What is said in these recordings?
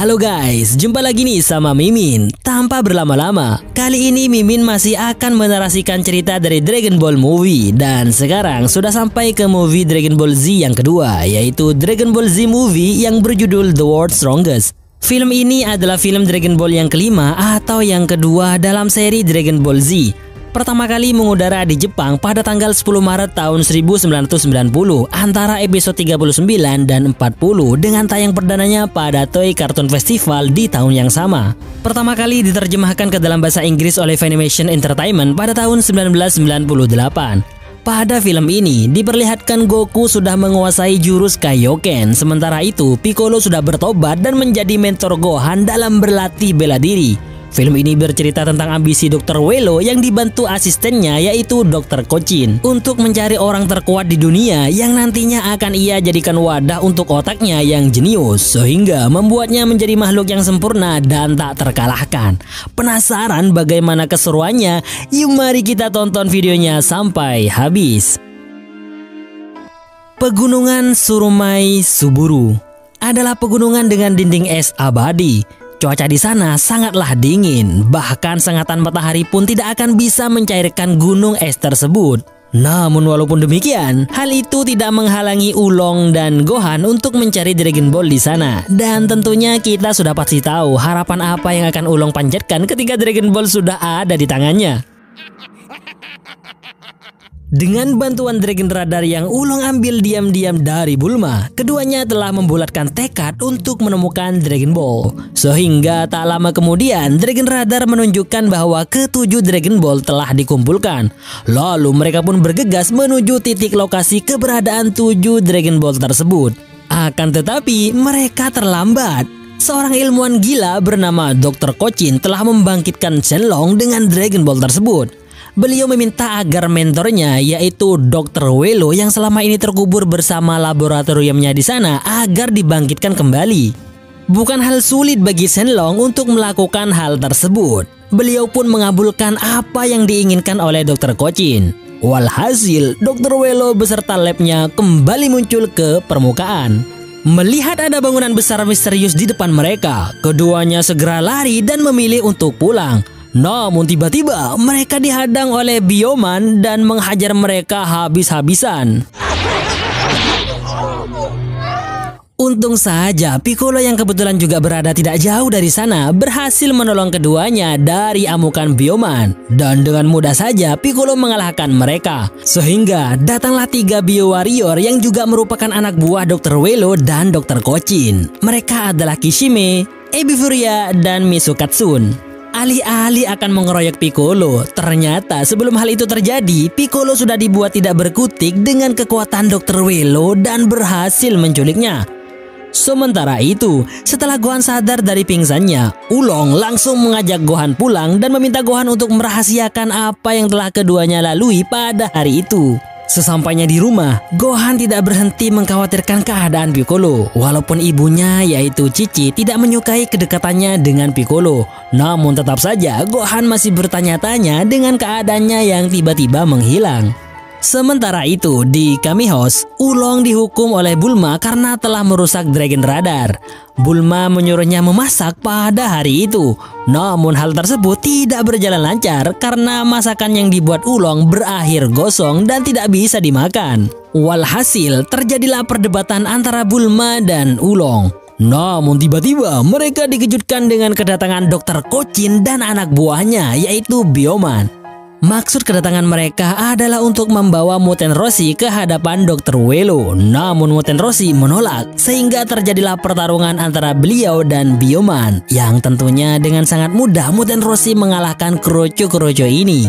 Halo guys, jumpa lagi nih sama Mimin. Tanpa berlama-lama, kali ini Mimin masih akan menarasikan cerita dari Dragon Ball Movie. Dan sekarang sudah sampai ke movie Dragon Ball Z yang kedua, yaitu Dragon Ball Z Movie yang berjudul The World's Strongest. Film ini adalah film Dragon Ball yang kelima atau yang kedua dalam seri Dragon Ball Z. Pertama kali mengudara di Jepang pada tanggal 10 Maret tahun 1990 antara episode 39 dan 40 dengan tayang perdananya pada Toei Cartoon Festival di tahun yang sama. Pertama kali diterjemahkan ke dalam bahasa Inggris oleh Funimation Entertainment pada tahun 1998. Pada film ini diperlihatkan Goku sudah menguasai jurus Kaioken, sementara itu Piccolo sudah bertobat dan menjadi mentor Gohan dalam berlatih bela diri. Film ini bercerita tentang ambisi Dr. Welo yang dibantu asistennya yaitu Dr. Kocin untuk mencari orang terkuat di dunia yang nantinya akan ia jadikan wadah untuk otaknya yang jenius sehingga membuatnya menjadi makhluk yang sempurna dan tak terkalahkan. Penasaran bagaimana keseruannya? Yuk mari kita tonton videonya sampai habis. Pegunungan Surumai Suburu adalah pegunungan dengan dinding es abadi. Cuaca di sana sangatlah dingin, bahkan sengatan matahari pun tidak akan bisa mencairkan gunung es tersebut. Namun walaupun demikian, hal itu tidak menghalangi Oolong dan Gohan untuk mencari Dragon Ball di sana. Dan tentunya kita sudah pasti tahu harapan apa yang akan Oolong panjatkan ketika Dragon Ball sudah ada di tangannya. Dengan bantuan Dragon Radar yang Oolong ambil diam-diam dari Bulma, keduanya telah membulatkan tekad untuk menemukan Dragon Ball. Sehingga tak lama kemudian Dragon Radar menunjukkan bahwa ketujuh Dragon Ball telah dikumpulkan. Lalu mereka pun bergegas menuju titik lokasi keberadaan 7 Dragon Ball tersebut. Akan tetapi mereka terlambat. Seorang ilmuwan gila bernama Dr. Kocin telah membangkitkan Shenlong dengan Dragon Ball tersebut. Beliau meminta agar mentornya yaitu Dr. Welo yang selama ini terkubur bersama laboratoriumnya di sana agar dibangkitkan kembali. Bukan hal sulit bagi Shenlong untuk melakukan hal tersebut. Beliau pun mengabulkan apa yang diinginkan oleh Dr. Kocin. Walhasil, Dr. Welo beserta labnya kembali muncul ke permukaan. Melihat ada bangunan besar misterius di depan mereka, keduanya segera lari dan memilih untuk pulang. Namun tiba-tiba mereka dihadang oleh Bioman dan menghajar mereka habis-habisan. Untung saja Piccolo yang kebetulan juga berada tidak jauh dari sana berhasil menolong keduanya dari amukan Bioman. Dan dengan mudah saja Piccolo mengalahkan mereka. Sehingga datanglah 3 Bio Warrior yang juga merupakan anak buah Dr. Welo dan Dr. Kocin. Mereka adalah Kishime, Ebifuria, dan Misukatsun. Alih-alih akan mengeroyok Piccolo, ternyata sebelum hal itu terjadi, Piccolo sudah dibuat tidak berkutik dengan kekuatan Dr. Welo dan berhasil menculiknya. Sementara itu, setelah Gohan sadar dari pingsannya, Oolong langsung mengajak Gohan pulang dan meminta Gohan untuk merahasiakan apa yang telah keduanya lalui pada hari itu. Sesampainya di rumah, Gohan tidak berhenti mengkhawatirkan keadaan Piccolo. Walaupun ibunya yaitu Cici tidak menyukai kedekatannya dengan Piccolo. Namun tetap saja Gohan masih bertanya-tanya dengan keadaannya yang tiba-tiba menghilang. Sementara itu di Kami House, Oolong dihukum oleh Bulma karena telah merusak Dragon Radar. Bulma menyuruhnya memasak pada hari itu. Namun hal tersebut tidak berjalan lancar karena masakan yang dibuat Oolong berakhir gosong dan tidak bisa dimakan. Walhasil terjadilah perdebatan antara Bulma dan Oolong. Namun tiba-tiba mereka dikejutkan dengan kedatangan Dr. Kocin dan anak buahnya yaitu Bioman. Maksud kedatangan mereka adalah untuk membawa Muten Roshi ke hadapan Dr. Welo. Namun Muten Roshi menolak sehingga terjadilah pertarungan antara beliau dan Bioman. Yang tentunya dengan sangat mudah Muten Roshi mengalahkan Kroco-Kroco ini.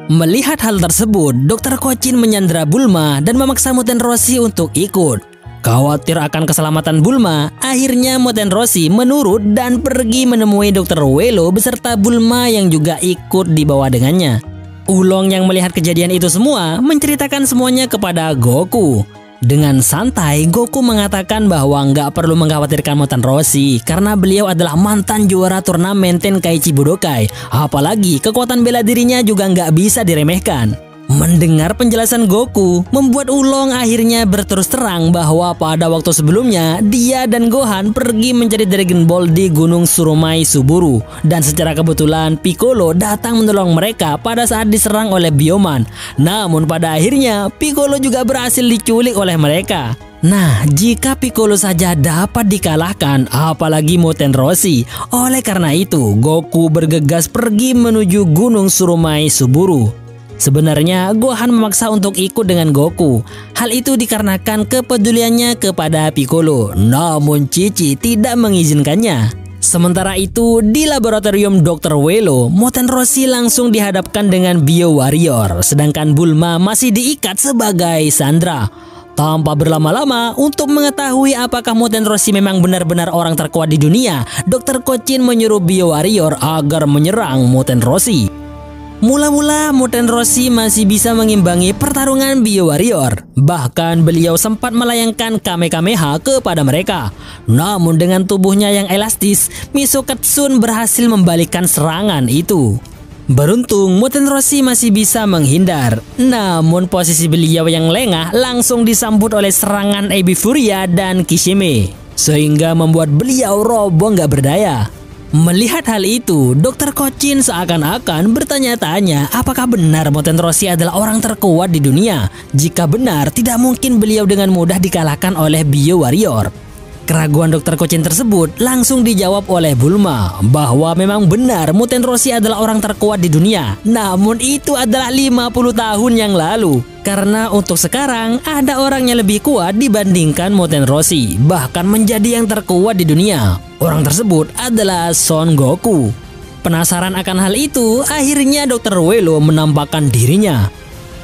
Melihat hal tersebut, Dr. Kocin menyandera Bulma dan memaksa Muten Roshi untuk ikut. Khawatir akan keselamatan Bulma, akhirnya Muten Roshi menurut dan pergi menemui Dr. Welo beserta Bulma yang juga ikut dibawa dengannya. Oolong yang melihat kejadian itu semua menceritakan semuanya kepada Goku. Dengan santai, Goku mengatakan bahwa nggak perlu mengkhawatirkan Muten Roshi karena beliau adalah mantan juara turnamen Tenkaichi Budokai. Apalagi kekuatan bela dirinya juga nggak bisa diremehkan. Mendengar penjelasan Goku, membuat Ulong akhirnya berterus terang bahwa pada waktu sebelumnya dia dan Gohan pergi mencari Dragon Ball di Gunung Surumai Suburu, dan secara kebetulan Piccolo datang menolong mereka pada saat diserang oleh Bioman. Namun pada akhirnya Piccolo juga berhasil diculik oleh mereka. Nah, jika Piccolo saja dapat dikalahkan, apalagi Muten Roshi. Oleh karena itu, Goku bergegas pergi menuju Gunung Surumai Suburu. Sebenarnya Gohan memaksa untuk ikut dengan Goku. Hal itu dikarenakan kepeduliannya kepada Piccolo. Namun Chi-Chi tidak mengizinkannya. Sementara itu, di laboratorium Dr. Welo, Muten Roshi langsung dihadapkan dengan Bio Warrior, sedangkan Bulma masih diikat sebagai sandera. Tanpa berlama-lama, untuk mengetahui apakah Muten Roshi memang benar-benar orang terkuat di dunia, Dr. Kocin menyuruh Bio Warrior agar menyerang Muten Roshi. Mula-mula Muten Roshi masih bisa mengimbangi pertarungan Bio Warrior. Bahkan beliau sempat melayangkan Kamehameha kepada mereka. Namun dengan tubuhnya yang elastis, Misokatsun berhasil membalikkan serangan itu. Beruntung Muten Roshi masih bisa menghindar. Namun posisi beliau yang lengah langsung disambut oleh serangan Ebi Furia dan Kishime, sehingga membuat beliau roboh gak berdaya. Melihat hal itu, Dr. Kocin seakan-akan bertanya-tanya apakah benar Muten Roshi adalah orang terkuat di dunia. Jika benar, tidak mungkin beliau dengan mudah dikalahkan oleh Bio Warrior. Keraguan Dr. Kocin tersebut langsung dijawab oleh Bulma bahwa memang benar Muten Roshi adalah orang terkuat di dunia. Namun itu adalah 50 tahun yang lalu. Karena untuk sekarang ada orang yang lebih kuat dibandingkan Muten Roshi, bahkan menjadi yang terkuat di dunia. Orang tersebut adalah Son Goku. Penasaran akan hal itu, akhirnya Dr. Welo menampakkan dirinya.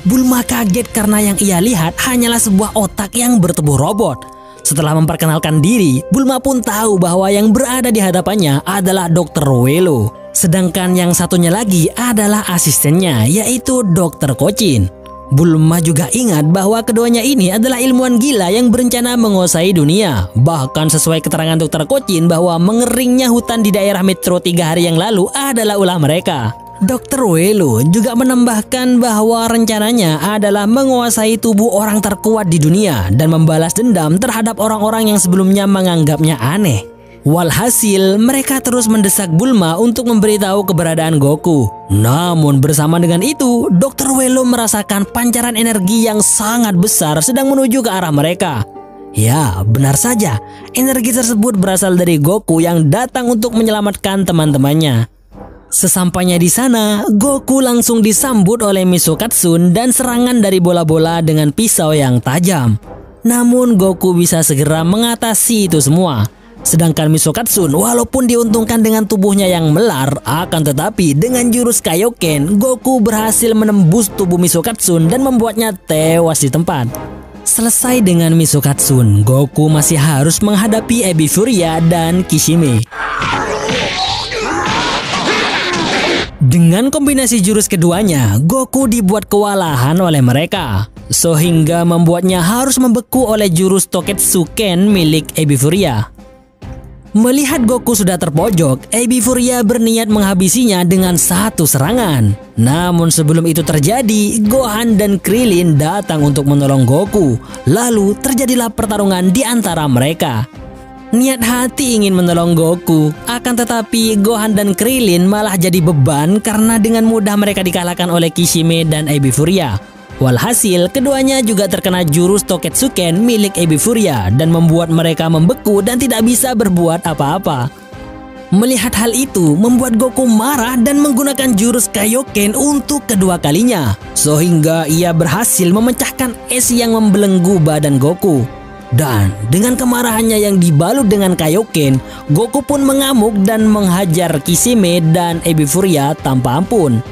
Bulma kaget karena yang ia lihat hanyalah sebuah otak yang bertubuh robot. Setelah memperkenalkan diri, Bulma pun tahu bahwa yang berada di hadapannya adalah Dr. Welo. Sedangkan yang satunya lagi adalah asistennya, yaitu Dr. Kocin. Bulma juga ingat bahwa keduanya ini adalah ilmuwan gila yang berencana menguasai dunia. Bahkan sesuai keterangan Dr. Kocin bahwa mengeringnya hutan di daerah Metro 3 hari yang lalu adalah ulah mereka. Dr. Welo juga menambahkan bahwa rencananya adalah menguasai tubuh orang terkuat di dunia dan membalas dendam terhadap orang-orang yang sebelumnya menganggapnya aneh. Walhasil, mereka terus mendesak Bulma untuk memberitahu keberadaan Goku. Namun bersama dengan itu, Dr. Welo merasakan pancaran energi yang sangat besar sedang menuju ke arah mereka. Ya, benar saja, energi tersebut berasal dari Goku yang datang untuk menyelamatkan teman-temannya. Sesampainya di sana, Goku langsung disambut oleh Misokatsun dan serangan dari bola-bola dengan pisau yang tajam. Namun Goku bisa segera mengatasi itu semua. Sedangkan Misokatsun walaupun diuntungkan dengan tubuhnya yang melar, akan tetapi dengan jurus Kaioken, Goku berhasil menembus tubuh Misokatsun dan membuatnya tewas di tempat. Selesai dengan Misokatsun, Goku masih harus menghadapi Ebi Furia dan Kishime. Dengan kombinasi jurus keduanya, Goku dibuat kewalahan oleh mereka, sehingga membuatnya harus membeku oleh jurus Toketsuken milik Ebi Furia. Melihat Goku sudah terpojok, Ebi Furia berniat menghabisinya dengan satu serangan. Namun sebelum itu terjadi, Gohan dan Krillin datang untuk menolong Goku. Lalu terjadilah pertarungan di antara mereka. Niat hati ingin menolong Goku, akan tetapi Gohan dan Krillin malah jadi beban karena dengan mudah mereka dikalahkan oleh Kishime dan Ebi Furia. Walhasil, keduanya juga terkena jurus Toketsuken milik Ebi Furia dan membuat mereka membeku dan tidak bisa berbuat apa-apa. Melihat hal itu, membuat Goku marah dan menggunakan jurus Kaioken untuk kedua kalinya, sehingga ia berhasil memecahkan es yang membelenggu badan Goku. Dan dengan kemarahannya yang dibalut dengan Kaioken, Goku pun mengamuk dan menghajar Kishime dan Ebi Furia tanpa ampun.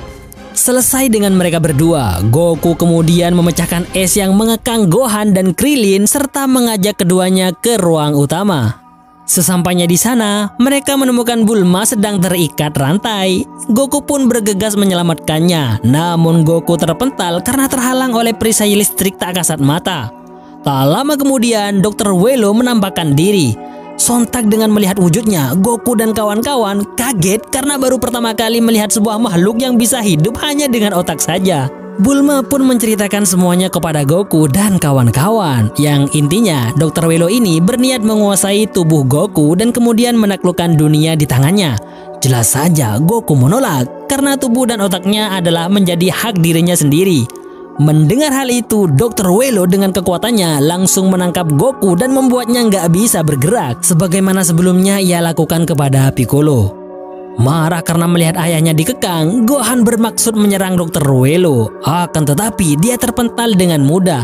Selesai dengan mereka berdua, Goku kemudian memecahkan es yang mengekang Gohan dan Krillin serta mengajak keduanya ke ruang utama. Sesampainya di sana, mereka menemukan Bulma sedang terikat rantai. Goku pun bergegas menyelamatkannya, namun Goku terpental karena terhalang oleh perisai listrik tak kasat mata. Tak lama kemudian, Dr. Welo menampakkan diri. Sontak dengan melihat wujudnya, Goku dan kawan-kawan kaget karena baru pertama kali melihat sebuah makhluk yang bisa hidup hanya dengan otak saja. Bulma pun menceritakan semuanya kepada Goku dan kawan-kawan. Yang intinya Dr. Welo ini berniat menguasai tubuh Goku dan kemudian menaklukkan dunia di tangannya. Jelas saja Goku menolak karena tubuh dan otaknya adalah menjadi hak dirinya sendiri. Mendengar hal itu, Dr. Welo dengan kekuatannya langsung menangkap Goku dan membuatnya nggak bisa bergerak sebagaimana sebelumnya ia lakukan kepada Piccolo. Marah karena melihat ayahnya dikekang, Gohan bermaksud menyerang Dr. Welo. Akan tetapi dia terpental dengan mudah.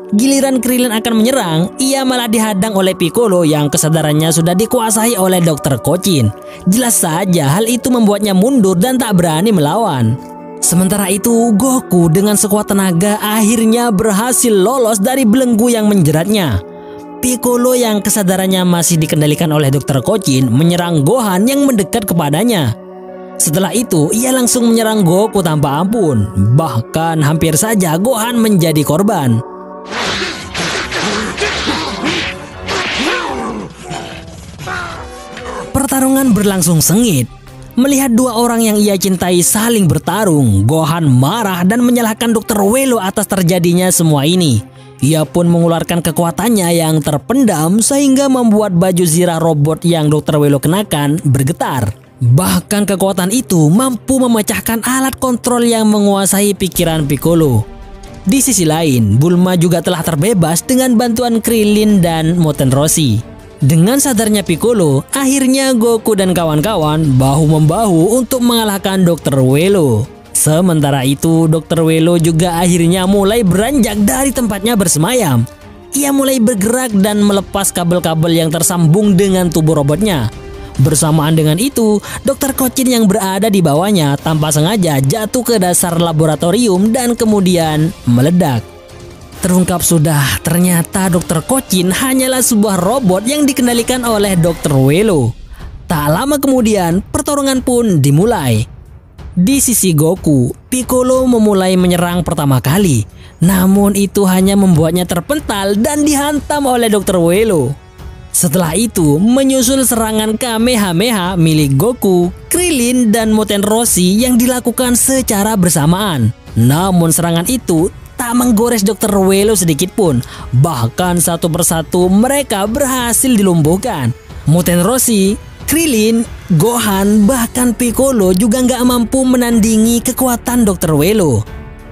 Giliran Krillin akan menyerang, ia malah dihadang oleh Piccolo yang kesadarannya sudah dikuasai oleh Dr. Kocin. Jelas saja hal itu membuatnya mundur dan tak berani melawan. Sementara itu, Goku dengan sekuat tenaga akhirnya berhasil lolos dari belenggu yang menjeratnya. Piccolo yang kesadarannya masih dikendalikan oleh Dr. Kocin menyerang Gohan yang mendekat kepadanya. Setelah itu, ia langsung menyerang Goku tanpa ampun. Bahkan hampir saja Gohan menjadi korban. Pertarungan berlangsung sengit. Melihat dua orang yang ia cintai saling bertarung, Gohan marah dan menyalahkan Dr. Welo atas terjadinya semua ini. Ia pun mengeluarkan kekuatannya yang terpendam sehingga membuat baju zirah robot yang Dr. Welo kenakan bergetar. Bahkan kekuatan itu mampu memecahkan alat kontrol yang menguasai pikiran Piccolo. Di sisi lain, Bulma juga telah terbebas dengan bantuan Krillin dan Muten Roshi. Dengan sadarnya Piccolo, akhirnya Goku dan kawan-kawan bahu-membahu untuk mengalahkan Dr. Welo. Sementara itu, Dr. Welo juga akhirnya mulai beranjak dari tempatnya bersemayam. Ia mulai bergerak dan melepas kabel-kabel yang tersambung dengan tubuh robotnya. Bersamaan dengan itu, Dr. Kocin yang berada di bawahnya tanpa sengaja jatuh ke dasar laboratorium dan kemudian meledak. Terungkap sudah, ternyata Dr. Kocin hanyalah sebuah robot yang dikendalikan oleh Dr. Welo. Tak lama kemudian, pertarungan pun dimulai. Di sisi Goku, Piccolo memulai menyerang pertama kali. Namun itu hanya membuatnya terpental dan dihantam oleh Dr. Welo. Setelah itu, menyusul serangan Kamehameha milik Goku, Krillin, dan Muten Roshi yang dilakukan secara bersamaan. Namun serangan itu tak menggores Dr. Welo sedikit pun. Bahkan satu persatu mereka berhasil dilumpuhkan. Muten Roshi, Krillin, Gohan, bahkan Piccolo juga nggak mampu menandingi kekuatan Dr. Welo.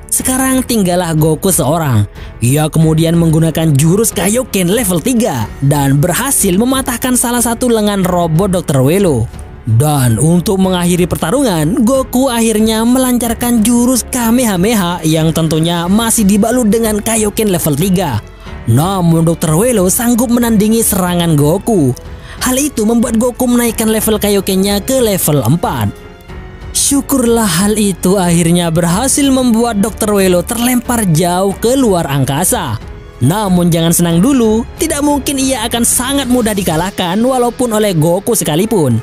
Sekarang tinggallah Goku seorang. Ia kemudian menggunakan jurus Kaioken level 3 dan berhasil mematahkan salah satu lengan robot Dr. Welo. Dan untuk mengakhiri pertarungan, Goku akhirnya melancarkan jurus Kamehameha yang tentunya masih dibalut dengan Kaioken level 3. Namun Dr. Welo sanggup menandingi serangan Goku. Hal itu membuat Goku menaikkan level Kaiokennya ke level 4. Syukurlah hal itu akhirnya berhasil membuat Dr. Welo terlempar jauh ke luar angkasa. Namun jangan senang dulu, tidak mungkin ia akan sangat mudah dikalahkan walaupun oleh Goku sekalipun.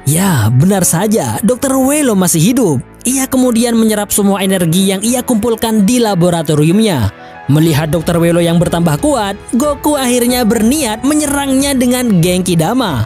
Ya, benar saja, Dr. Welo masih hidup. Ia kemudian menyerap semua energi yang ia kumpulkan di laboratoriumnya. Melihat Dr. Welo yang bertambah kuat, Goku akhirnya berniat menyerangnya dengan Genki Dama.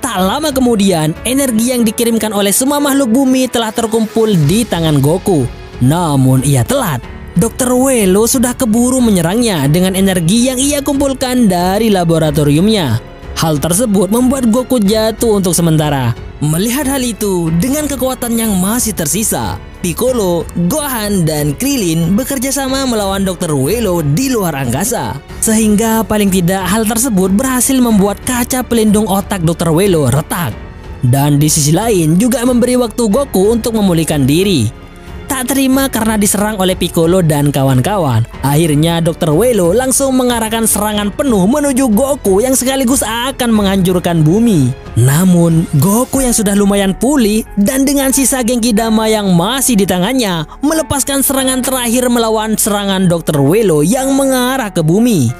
Tak lama kemudian, energi yang dikirimkan oleh semua makhluk bumi telah terkumpul di tangan Goku. Namun ia telat. Dr. Welo sudah keburu menyerangnya dengan energi yang ia kumpulkan dari laboratoriumnya. Hal tersebut membuat Goku jatuh untuk sementara. Melihat hal itu, dengan kekuatan yang masih tersisa, Piccolo, Gohan, dan Krillin bekerja sama melawan Dr. Welo di luar angkasa. Sehingga paling tidak hal tersebut berhasil membuat kaca pelindung otak Dr. Welo retak. Dan di sisi lain juga memberi waktu Goku untuk memulihkan diri. Tak terima karena diserang oleh Piccolo dan kawan-kawan, akhirnya Dr. Welo langsung mengarahkan serangan penuh menuju Goku yang sekaligus akan menghancurkan bumi. Namun Goku yang sudah lumayan pulih dan dengan sisa Genki Dama yang masih di tangannya melepaskan serangan terakhir melawan serangan Dr. Welo yang mengarah ke bumi.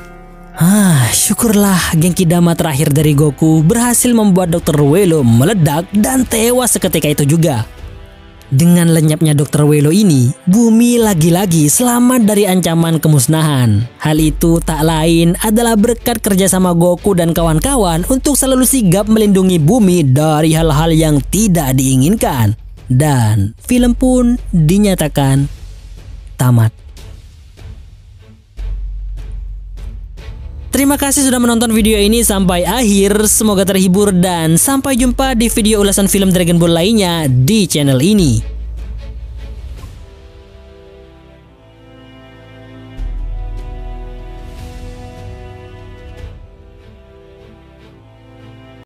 Syukurlah Genki Dama terakhir dari Goku berhasil membuat Dr. Welo meledak dan tewas seketika itu juga. Dengan lenyapnya Dr. Welo ini, bumi lagi-lagi selamat dari ancaman kemusnahan. Hal itu tak lain adalah berkat kerjasama Goku dan kawan-kawan untuk selalu sigap melindungi bumi dari hal-hal yang tidak diinginkan. Dan film pun dinyatakan tamat. Terima kasih sudah menonton video ini sampai akhir, semoga terhibur dan sampai jumpa di video ulasan film Dragon Ball lainnya di channel ini.